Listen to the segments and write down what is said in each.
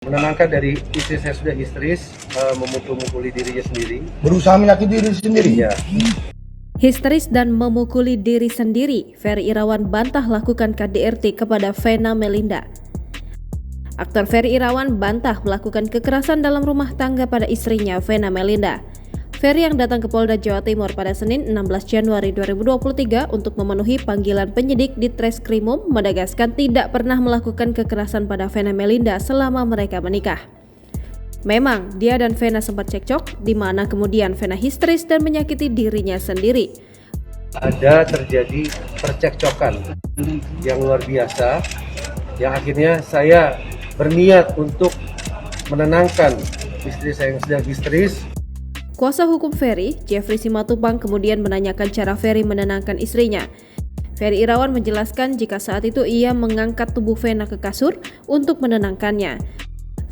Menenangkan dari istri saya sudah histeris, memukul-mukuli dirinya sendiri. Berusaha menyakiti diri sendiri? Ya. Histeris dan memukuli diri sendiri, Ferry Irawan bantah lakukan KDRT kepada Vena Melinda. Aktor Ferry Irawan bantah melakukan kekerasan dalam rumah tangga pada istrinya Vena Melinda. Ferry yang datang ke Polda Jawa Timur pada Senin 16 Januari 2023 untuk memenuhi panggilan penyidik di Treskrimum menegaskan tidak pernah melakukan kekerasan pada Vena Melinda selama mereka menikah. Memang, dia dan Vena sempat cekcok, di mana kemudian Vena histeris dan menyakiti dirinya sendiri. Ada terjadi percekcokan yang luar biasa, yang akhirnya saya berniat untuk menenangkan istri saya yang sedang histeris. Kuasa hukum Ferry, Jeffrey Simatupang, kemudian menanyakan cara Ferry menenangkan istrinya. Ferry Irawan menjelaskan jika saat itu ia mengangkat tubuh Vena ke kasur untuk menenangkannya.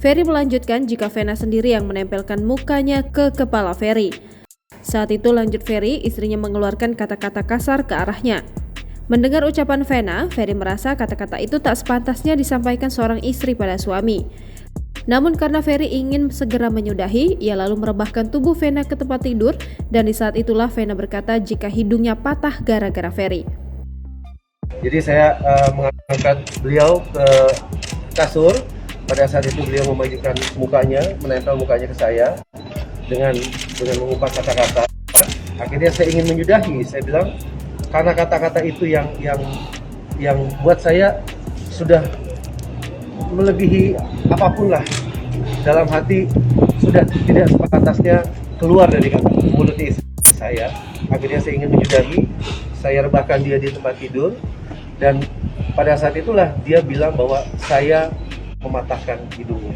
Ferry melanjutkan jika Vena sendiri yang menempelkan mukanya ke kepala Ferry. Saat itu lanjut Ferry, istrinya mengeluarkan kata-kata kasar ke arahnya. Mendengar ucapan Vena, Ferry merasa kata-kata itu tak sepantasnya disampaikan seorang istri pada suami. Namun karena Ferry ingin segera menyudahi, ia lalu merebahkan tubuh Vena ke tempat tidur dan di saat itulah Vena berkata jika hidungnya patah gara-gara Ferry. Jadi saya mengangkat beliau ke kasur. Pada saat itu beliau memajukan mukanya, menempel mukanya ke saya dengan mengumpat kata-kata. Akhirnya saya ingin menyudahi. Saya bilang karena kata-kata itu yang buat saya sudah melebihi apapun lah. Dalam hati sudah tidak sepantasnya keluar dari mulut istri saya. Akhirnya saya ingin menyudahi. Saya rebahkan dia di tempat tidur dan pada saat itulah dia bilang bahwa saya mematahkan hidungnya.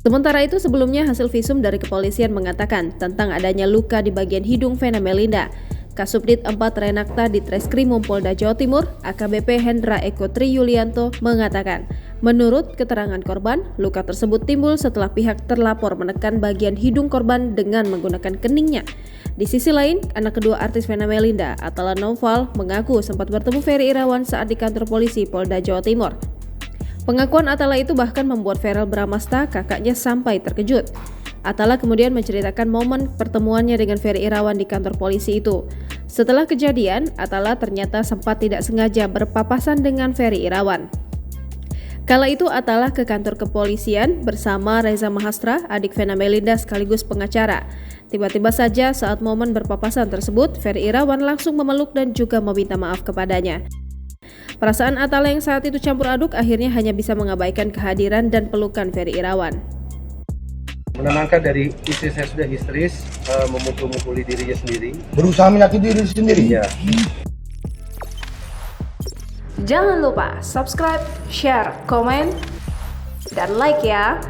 Sementara itu sebelumnya hasil visum dari kepolisian mengatakan tentang adanya luka di bagian hidung Vena Melinda. Kasubdit 4 Renakta di Treskrimum Polda Jawa Timur, AKBP Hendra Eko Tri Yulianto mengatakan, menurut keterangan korban, luka tersebut timbul setelah pihak terlapor menekan bagian hidung korban dengan menggunakan keningnya. Di sisi lain, anak kedua artis Vena Melinda, Atala Naufal, mengaku sempat bertemu Ferry Irawan saat di kantor polisi Polda Jawa Timur. Pengakuan Atala itu bahkan membuat Verel Bramasta, kakaknya, sampai terkejut. Atala kemudian menceritakan momen pertemuannya dengan Ferry Irawan di kantor polisi itu. Setelah kejadian, Atala ternyata sempat tidak sengaja berpapasan dengan Ferry Irawan. Kala itu Atala ke kantor kepolisian bersama Reza Mahastra, adik Vena Melinda sekaligus pengacara. Tiba-tiba saja saat momen berpapasan tersebut, Ferry Irawan langsung memeluk dan juga meminta maaf kepadanya. Perasaan Atala yang saat itu campur aduk akhirnya hanya bisa mengabaikan kehadiran dan pelukan Ferry Irawan. Menenangkan dari istri saya sudah histeris, memukul-mukuli dirinya sendiri. Berusaha menyakiti diri sendiri? Ya. Jangan lupa subscribe, share, komen, dan like ya.